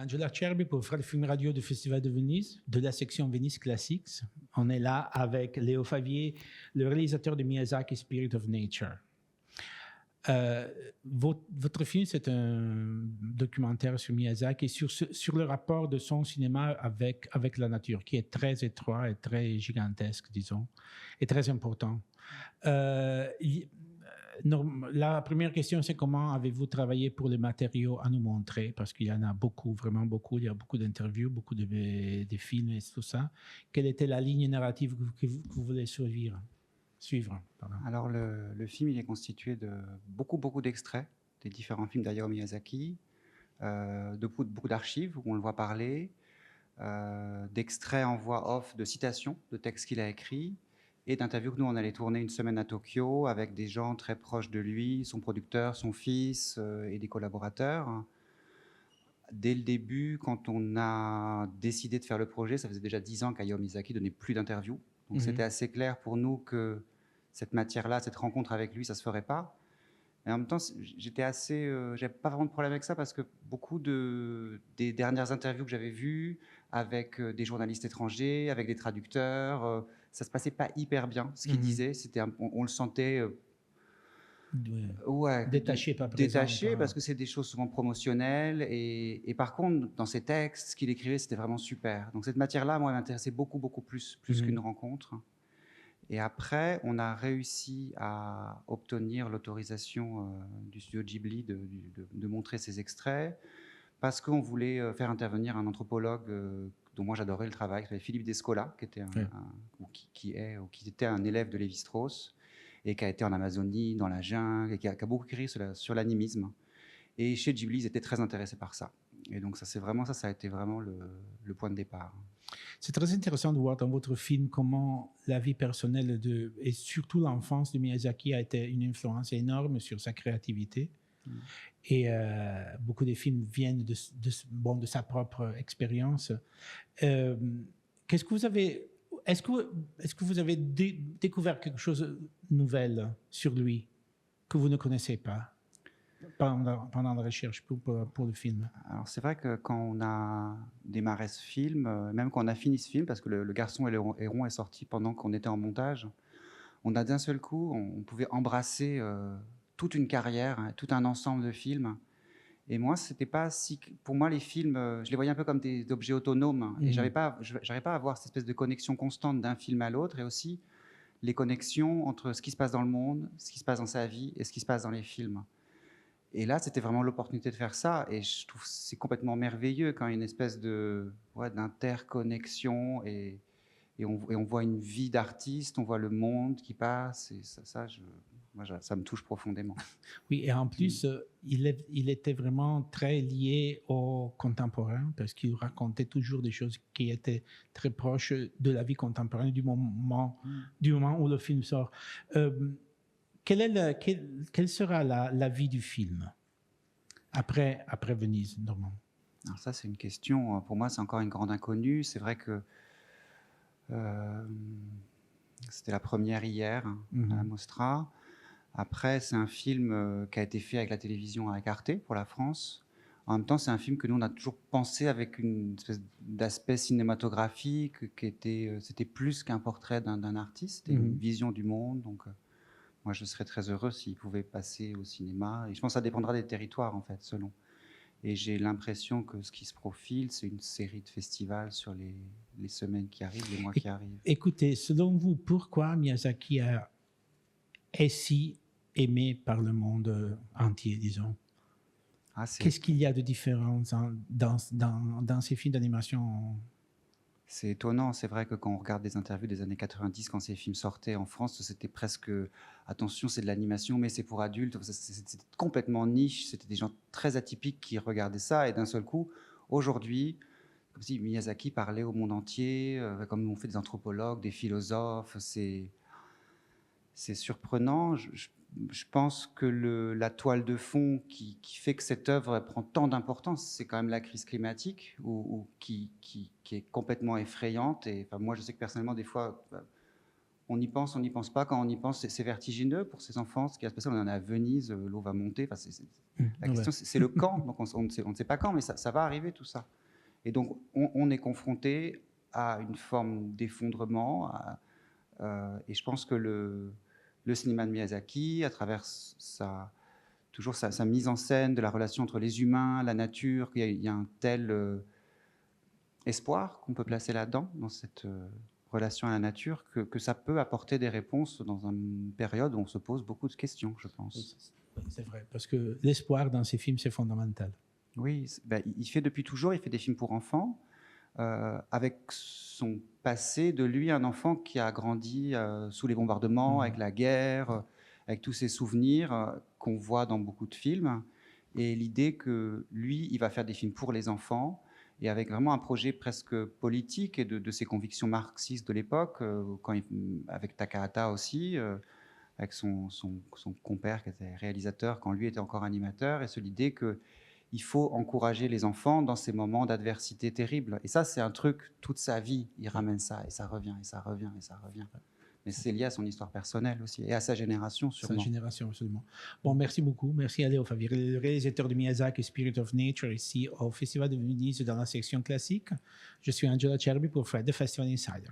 Angela Cherby pour faire le film radio du Festival de Venise, de la section Venise Classics. On est là avec Léo Favier, le réalisateur de Miyazaki Spirit of Nature. Votre film, c'est un documentaire sur Miyazaki, sur le rapport de son cinéma avec la nature, qui est très étroit et très gigantesque, disons, et très important. La première question, c'est comment avez-vous travaillé pour les matériaux à nous montrer? Parce qu'il y en a beaucoup, vraiment beaucoup. Il y a beaucoup d'interviews, beaucoup de films et tout ça. Quelle était la ligne narrative que vous voulez suivre? Alors, le film, il est constitué de beaucoup d'extraits des différents films d'Hayao Miyazaki, de beaucoup d'archives où on le voit parler, d'extraits en voix off, de citations de textes qu'il a écrits, et d'interviews que nous, on allait tourner une semaine à Tokyo avec des gens très proches de lui, son producteur, son fils et des collaborateurs. Dès le début, quand on a décidé de faire le projet, ça faisait déjà 10 ans qu'Hayao Miyazaki donnait plus d'interviews. Donc c'était assez clair pour nous que cette matière-là, cette rencontre avec lui, ça ne se ferait pas. Et en même temps, j'avais pas vraiment de problème avec ça parce que beaucoup des dernières interviews que j'avais vues avec des journalistes étrangers, avec des traducteurs, ça se passait pas hyper bien. Ce qu'ils disaient, on le sentait détaché, pas présent. Détaché parce que c'est des choses souvent promotionnelles et par contre, dans ses textes, ce qu'il écrivait, c'était vraiment super. Donc cette matière-là, moi, elle m'intéressait beaucoup plus qu'une rencontre. Et après, on a réussi à obtenir l'autorisation du studio Ghibli de montrer ces extraits parce qu'on voulait faire intervenir un anthropologue dont moi j'adorais le travail, qui s'appelait Philippe Descola, qui était un élève de Lévi-Strauss et qui a été en Amazonie, dans la jungle, et qui a beaucoup écrit sur l'animisme. Et chez Ghibli, ils étaient très intéressés par ça. Et donc ça a été vraiment le point de départ. C'est très intéressant de voir dans votre film comment la vie personnelle et surtout l'enfance de Miyazaki a été une influence énorme sur sa créativité. Et beaucoup de films viennent de sa propre expérience. Est-ce que vous avez découvert quelque chose de nouvel sur lui que vous ne connaissez pas pendant la recherche pour le film? Alors c'est vrai que quand on a démarré ce film, même quand on a fini ce film, parce que le Garçon et le Héron est sorti pendant qu'on était en montage, on a d'un seul coup, on pouvait embrasser toute une carrière, hein, tout un ensemble de films. Et moi, c'était pas si. Pour moi, les films, je les voyais un peu comme des objets autonomes. Et j'arrivais pas à avoir cette espèce de connexion constante d'un film à l'autre, et aussi les connexions entre ce qui se passe dans le monde, ce qui se passe dans sa vie et ce qui se passe dans les films. Et là, c'était vraiment l'opportunité de faire ça. Et je trouve que c'est complètement merveilleux quand il y a une espèce d'interconnexion et on voit une vie d'artiste, on voit le monde qui passe. Et ça me touche profondément. Oui, et en plus, il était vraiment très lié aux contemporains parce qu'il racontait toujours des choses qui étaient très proches de la vie contemporaine du moment où le film sort. Quelle sera la vie du film après Venise, normalement? Alors ça, c'est une question, pour moi, c'est encore une grande inconnue. C'est vrai que c'était la première hier à la Mostra. Après, c'est un film qui a été fait avec la télévision, avec Arte, pour la France. En même temps, c'est un film que nous, on a toujours pensé avec une espèce d'aspect cinématographique, c'était plus qu'un portrait d'un artiste, c'était une vision du monde. Donc, moi, je serais très heureux s'il pouvait passer au cinéma. Et je pense que ça dépendra des territoires, en fait, selon. Et j'ai l'impression que ce qui se profile, c'est une série de festivals sur les semaines qui arrivent, les mois qui arrivent. Écoutez, selon vous, pourquoi Miyazaki est si aimé par le monde entier, disons? Qu'est-ce qu'il y a de différent dans ces films d'animation? C'est étonnant, c'est vrai que quand on regarde des interviews des années 90, quand ces films sortaient en France, c'était presque, attention, c'est de l'animation, mais c'est pour adultes, c'était complètement niche, c'était des gens très atypiques qui regardaient ça, et d'un seul coup, aujourd'hui, comme si Miyazaki parlait au monde entier, comme on fait des anthropologues, des philosophes, c'est surprenant. Je pense que la toile de fond qui fait que cette œuvre prend tant d'importance, c'est quand même la crise climatique, qui est complètement effrayante. Et enfin, moi, je sais que personnellement, des fois, on y pense, on n'y pense pas. Quand on y pense, c'est vertigineux pour ces enfants. Ce qui va se passer, on en est à Venise, l'eau va monter. Enfin, la question, c'est le quand. Donc, on ne sait pas quand, mais ça va arriver, tout ça. Et donc, on est confronté à une forme d'effondrement. Et je pense que le cinéma de Miyazaki, à travers toujours sa mise en scène de la relation entre les humains, la nature, il y a un tel espoir qu'on peut placer là-dedans, dans cette relation à la nature, que ça peut apporter des réponses dans une période où on se pose beaucoup de questions, je pense. C'est vrai, parce que l'espoir dans ces films, c'est fondamental. Oui, il fait depuis toujours, il fait des films pour enfants, avec son passé de lui, un enfant qui a grandi sous les bombardements, avec la guerre, avec tous ses souvenirs qu'on voit dans beaucoup de films, et l'idée que lui, il va faire des films pour les enfants, et avec vraiment un projet presque politique et de ses convictions marxistes de l'époque, avec Takahata aussi, avec son compère qui était réalisateur quand lui était encore animateur, et l'idée qu'il faut encourager les enfants dans ces moments d'adversité terrible. Et ça, c'est un truc, toute sa vie, il ramène ça, et ça revient, et ça revient, et ça revient. Mais c'est lié à son histoire personnelle aussi, et à sa génération sûrement. Sa génération, absolument. Bon, merci beaucoup. Merci Léo Favier, le réalisateur de Miyazaki, Spirit of Nature, ici au Festival de Venise dans la section classique. Je suis Angelo Cerbi pour Fred, de Festival Insider.